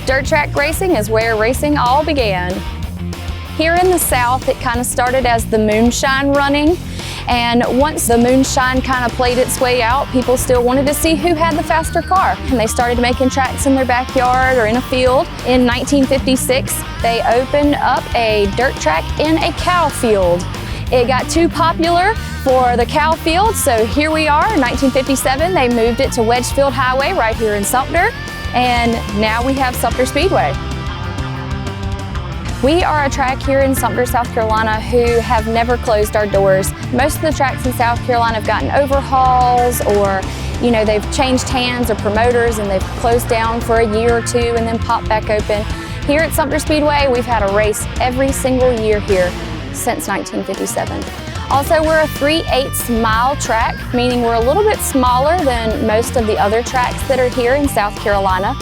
Dirt track racing is where racing all began. Here in the South, it kind of started as the moonshine running, and once the moonshine kind of played its way out, people still wanted to see who had the faster car, and they started making tracks in their backyard or in a field. In 1956, they opened up a dirt track in a cow field. It got too popular for the cow field, so here we are in 1957. They moved it to Wedgefield Highway right here in Sumter, and now we have Sumter Speedway. We are a track here in Sumter, South Carolina who have never closed our doors. Most of the tracks in South Carolina have gotten overhauls, or they've changed hands or promoters and they've closed down for a year or two and then popped back open. Here at Sumter Speedway, we've had a race every single year here since 1957. Also, we're a 3/8 mile track, meaning we're a little bit smaller than most of the other tracks that are here in South Carolina.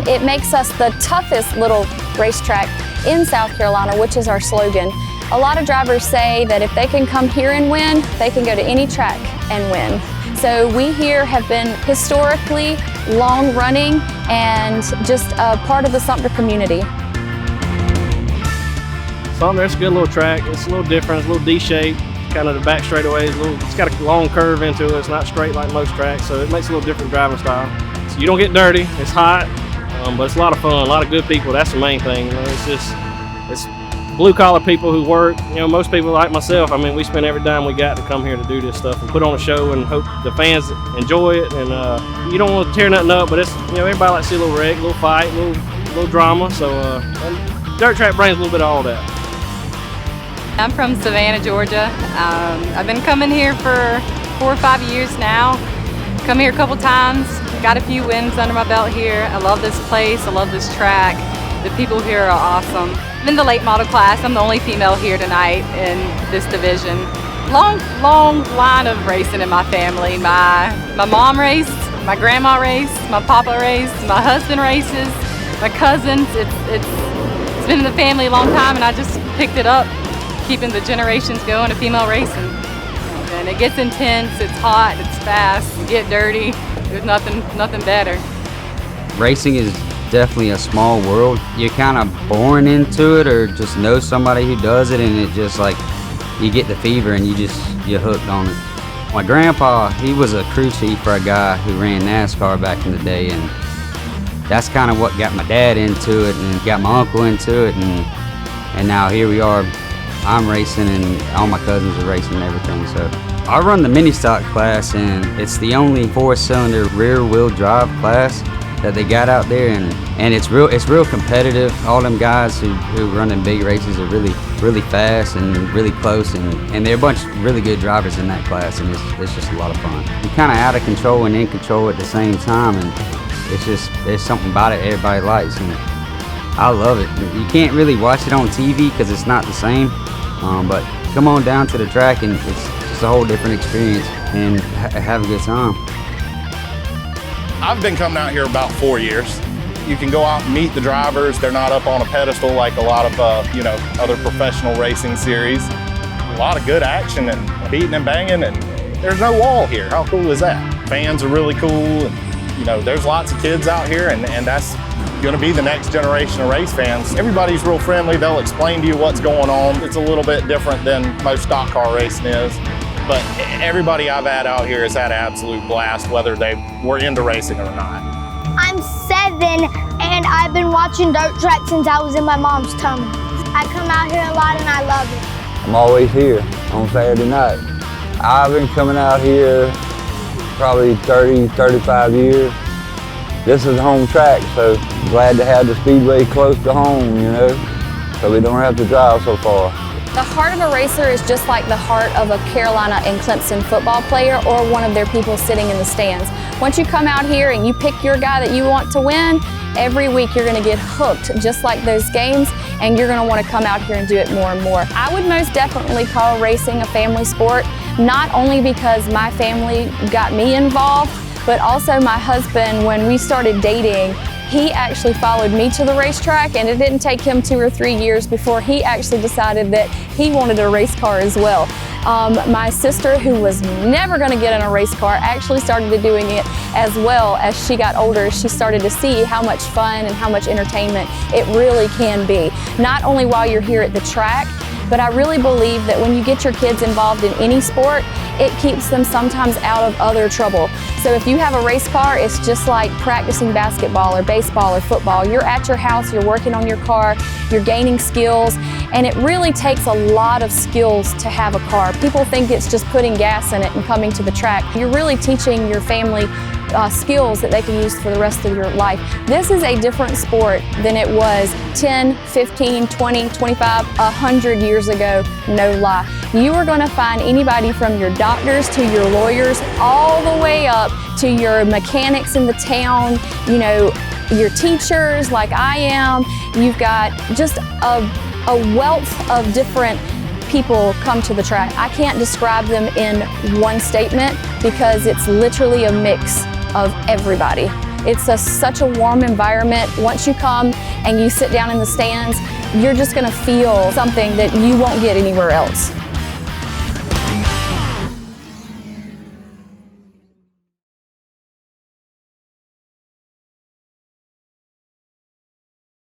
It makes us the toughest little racetrack in South Carolina, which is our slogan. A lot of drivers say that if they can come here and win, they can go to any track and win. So we here have been historically long running and just a part of the Sumter community. Sumter, it's a good little track. It's a little different, it's a little D-shaped. Kind of the back straightaway is it's got a long curve into it. It's not straight like most tracks, so it makes a little different driving style. So you don't get dirty, it's hot, but it's a lot of fun, a lot of good people. That's the main thing. It's blue collar people who work. Most people like myself, we spend every dime we got to come here to do this stuff and put on a show and hope the fans enjoy it. And you don't want to tear nothing up, but it's everybody likes to see a little wreck, a little fight, a little drama. So and dirt track brings a little bit of all that. I'm from Savannah, Georgia. I've been coming here for 4 or 5 years now. Come here a couple times, got a few wins under my belt here. I love this place, I love this track. The people here are awesome. I'm in the late model class. I'm the only female here tonight in this division. Long line of racing in my family. My mom raced, my grandma raced, my papa raced, my husband races, my cousins. It's been in the family a long time, and I just picked it up, keeping the generations going of female racing. And it gets intense, it's hot, it's fast, you get dirty. There's nothing better. Racing is definitely a small world. You're kind of born into it or just know somebody who does it, and it just like, you get the fever and you're hooked on it. My grandpa, he was a crew chief for a guy who ran NASCAR back in the day, and that's kind of what got my dad into it and got my uncle into it, and now here we are. I'm racing and all my cousins are racing and everything. So I run the mini stock class, and it's the only 4-cylinder rear wheel drive class that they got out there, and it's real competitive. All them guys who run in big races are really fast and really close, and they're a bunch of really good drivers in that class, and it's just a lot of fun. You're kind of out of control and in control at the same time, and there's something about it everybody likes, and I love it. You can't really watch it on TV because it's not the same, but come on down to the track and it's just a whole different experience, and have a good time. I've been coming out here about 4 years. You can go out and meet the drivers. They're not up on a pedestal like a lot of other professional racing series. A lot of good action and beating and banging, and there's no wall here. How cool is that? Fans are really cool, and there's lots of kids out here, and that's going to be the next generation of race fans. Everybody's real friendly. They'll explain to you what's going on. It's a little bit different than most stock car racing is, but everybody I've had out here has had an absolute blast, whether they were into racing or not. I'm 7, and I've been watching dirt track since I was in my mom's tummy. I come out here a lot and I love it. I'm always here on Saturday night. I've been coming out here probably 30, 35 years. This is home track, so glad to have the Speedway close to home, so we don't have to drive so far. The heart of a racer is just like the heart of a Carolina and Clemson football player or one of their people sitting in the stands. Once you come out here and you pick your guy that you want to win, every week you're going to get hooked just like those games, and you're going to want to come out here and do it more and more. I would most definitely call racing a family sport, not only because my family got me involved, but also my husband, when we started dating, he actually followed me to the racetrack, and it didn't take him 2 or 3 years before he actually decided that he wanted a race car as well. My sister, who was never going to get in a race car, actually started doing it as well as she got older. She started to see how much fun and how much entertainment it really can be. Not only while you're here at the track, but I really believe that when you get your kids involved in any sport, it keeps them sometimes out of other trouble. So if you have a race car, it's just like practicing basketball or baseball or football. You're at your house, you're working on your car, you're gaining skills, and it really takes a lot of skills to have a car. People think it's just putting gas in it and coming to the track. You're really teaching your family skills that they can use for the rest of your life. This is a different sport than it was 10, 15, 20, 25, 100 years ago, no lie. You are going to find anybody from your doctors to your lawyers, all the way up to your mechanics in the town, you know, your teachers like I am. You've got just a wealth of different people come to the track. I can't describe them in one statement because it's literally a mix of everybody. It's such a warm environment. Once you come and you sit down in the stands, you're just gonna feel something that you won't get anywhere else.